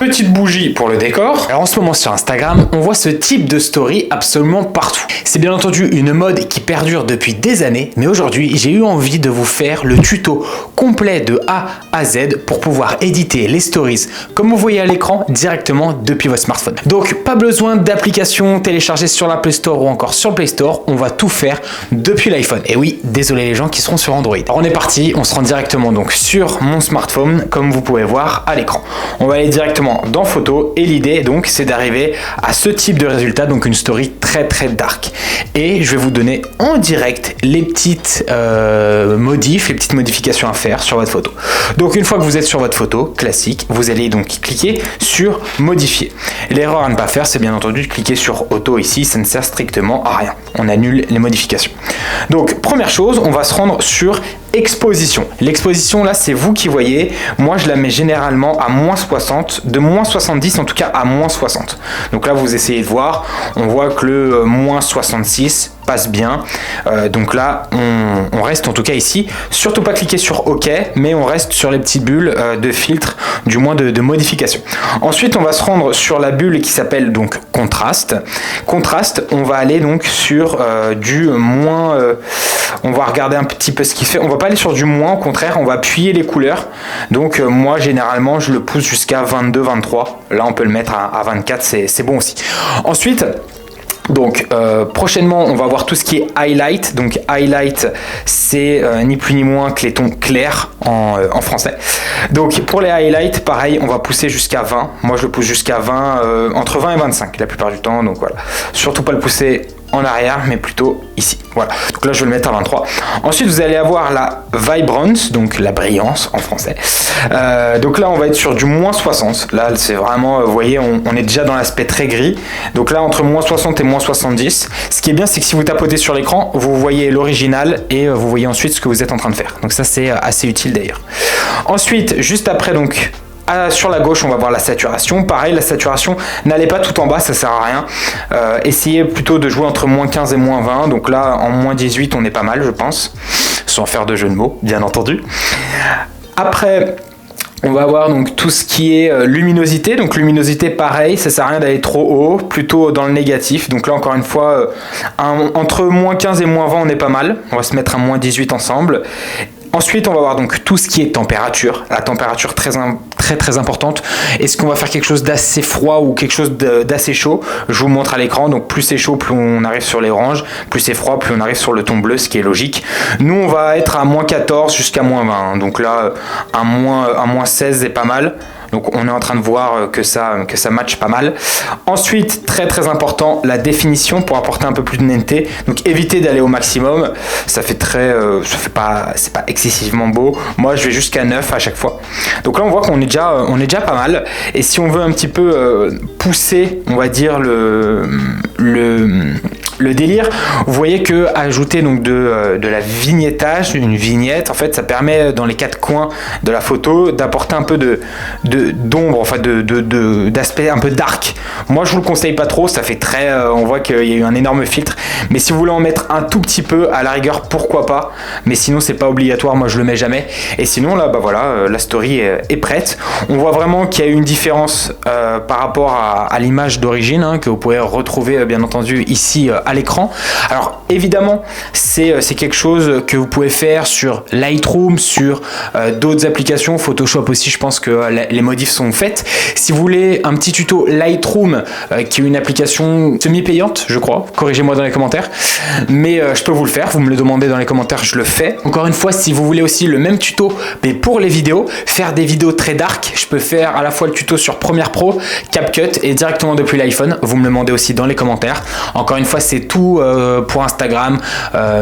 Petite bougie pour le décor. Alors en ce moment sur Instagram, on voit ce type de story absolument partout. C'est bien entendu une mode qui perdure depuis des années, mais aujourd'hui j'ai eu envie de vous faire le tuto complet de A à Z pour pouvoir éditer les stories comme vous voyez à l'écran directement depuis votre smartphone. Donc pas besoin d'application téléchargée sur l'Apple Store ou encore sur le Play Store, on va tout faire depuis l'iPhone. Et oui, désolé les gens qui seront sur Android. Alors on est parti, on se rend directement donc sur mon smartphone comme vous pouvez voir à l'écran. On va aller directement dans photo et l'idée donc c'est d'arriver à ce type de résultat, donc une story très dark. Et je vais vous donner en direct les petites modifs, les petites modifications à faire sur votre photo. Donc une fois que vous êtes sur votre photo classique, vous allez donc cliquer sur modifier. L'erreur à ne pas faire, c'est bien entendu de cliquer sur auto ici, ça ne sert strictement à rien. On annule les modifications. Donc première chose, on va se rendre sur exposition. L'exposition là, c'est vous qui voyez. Moi, je la mets généralement à moins 60, de moins 70 en tout cas à moins 60. Donc là, vous essayez de voir. On voit que le moins 66 passe bien. Donc là, on reste en tout cas ici. Surtout pas cliquer sur OK, mais on reste sur les petites bulles de filtre, du moins de modification. Ensuite, on va se rendre sur la bulle qui s'appelle donc contraste. Contraste, on va aller donc sur du moins. On va regarder un petit peu ce qu'il fait. On va pas aller sur du moins, au contraire, on va appuyer les couleurs. Donc moi, généralement, je le pousse jusqu'à 22, 23. Là, on peut le mettre à 24, c'est bon aussi. Ensuite, donc prochainement on va voir tout ce qui est highlight. Donc highlight c'est ni plus ni moins que les tons clairs en français. Donc pour les highlights pareil, on va pousser jusqu'à 20. Moi je le pousse jusqu'à 20, entre 20 et 25 la plupart du temps. Donc voilà, surtout pas le pousser en arrière mais plutôt ici. Voilà, donc là je vais le mettre à 23. Ensuite vous allez avoir la vibrance, donc la brillance en français. Donc là on va être sur du moins 60. Là c'est vraiment, vous voyez, on est déjà dans l'aspect très gris. Donc là entre moins 60 et moins 70. Ce qui est bien, c'est que si vous tapotez sur l'écran, vous voyez l'original et vous voyez ensuite ce que vous êtes en train de faire. Donc ça c'est assez utile d'ailleurs. Ensuite, juste après donc sur la gauche, on va voir la saturation. Pareil, la saturation, n'allez pas tout en bas, ça sert à rien. Essayez plutôt de jouer entre moins 15 et moins 20. Donc là, en moins 18, on est pas mal, je pense. Sans faire de jeu de mots, bien entendu. Après, on va avoir donc tout ce qui est luminosité. Donc luminosité, pareil, ça sert à rien d'aller trop haut, plutôt dans le négatif. Donc là, encore une fois, entre moins 15 et moins 20, on est pas mal. On va se mettre à moins 18 ensemble. Ensuite, on va voir donc tout ce qui est température. La température très importante. Est-ce qu'on va faire quelque chose d'assez froid ou quelque chose d'assez chaud? Je vous montre à l'écran. Donc plus c'est chaud, plus on arrive sur les oranges. Plus c'est froid, plus on arrive sur le ton bleu, ce qui est logique. Nous, on va être à moins 14 jusqu'à moins 20. Donc là, un moins 16 est pas mal. Donc on est en train de voir que ça matche pas mal. Ensuite, très important, la définition pour apporter un peu plus de netteté. Donc évitez d'aller au maximum. C'est pas excessivement beau. Moi, je vais jusqu'à 9 à chaque fois. Donc là, on voit qu'on est déjà pas mal. Et si on veut un petit peu pousser, on va dire le délire, vous voyez que ajouter donc de la vignettage, une vignette, en fait, ça permet dans les quatre coins de la photo d'apporter un peu d'ombre, enfin d'aspect un peu dark. Moi je vous le conseille pas trop, ça fait on voit qu'il y a eu un énorme filtre, mais si vous voulez en mettre un tout petit peu, à la rigueur pourquoi pas, mais sinon c'est pas obligatoire, moi je le mets jamais. Et sinon là voilà, la story est prête. On voit vraiment qu'il y a une différence par rapport à l'image d'origine, que vous pouvez retrouver bien entendu ici à l'écran. Alors évidemment c'est quelque chose que vous pouvez faire sur Lightroom, sur d'autres applications, Photoshop aussi, je pense que les modifs sont faites. Si vous voulez un petit tuto Lightroom, qui est une application semi-payante, je crois, corrigez-moi dans les commentaires, mais je peux vous le faire, vous me le demandez dans les commentaires, je le fais. Encore une fois, si vous voulez aussi le même tuto, mais pour les vidéos, faire des vidéos très dark, je peux faire à la fois le tuto sur Premiere Pro, CapCut et directement depuis l'iPhone, vous me le demandez aussi dans les commentaires. Encore une fois, c'est tout pour Instagram,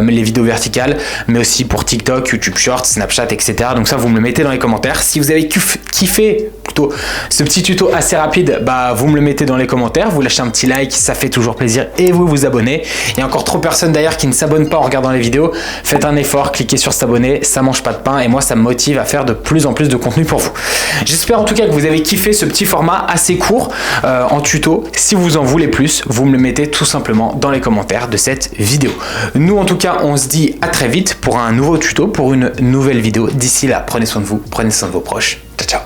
les vidéos verticales, mais aussi pour TikTok, YouTube Shorts, Snapchat, etc. Donc ça, vous me le mettez dans les commentaires. Si vous avez kiffé plutôt ce petit tuto assez rapide, vous me le mettez dans les commentaires, vous lâchez un petit like, ça fait toujours plaisir, et vous abonnez. Il y a encore trop de personnes d'ailleurs qui ne s'abonnent pas en regardant les vidéos. Faites un effort, cliquez sur s'abonner, ça mange pas de pain et moi ça me motive à faire de plus en plus de contenu pour vous. J'espère en tout cas que vous avez kiffé ce petit format assez court en tuto. Si vous en voulez plus, vous me le mettez tout simplement dans les commentaires de cette vidéo. Nous en tout cas, on se dit à très vite pour un nouveau tuto, pour une nouvelle vidéo. D'ici là, prenez soin de vous, prenez soin de vos proches. Ciao, ciao.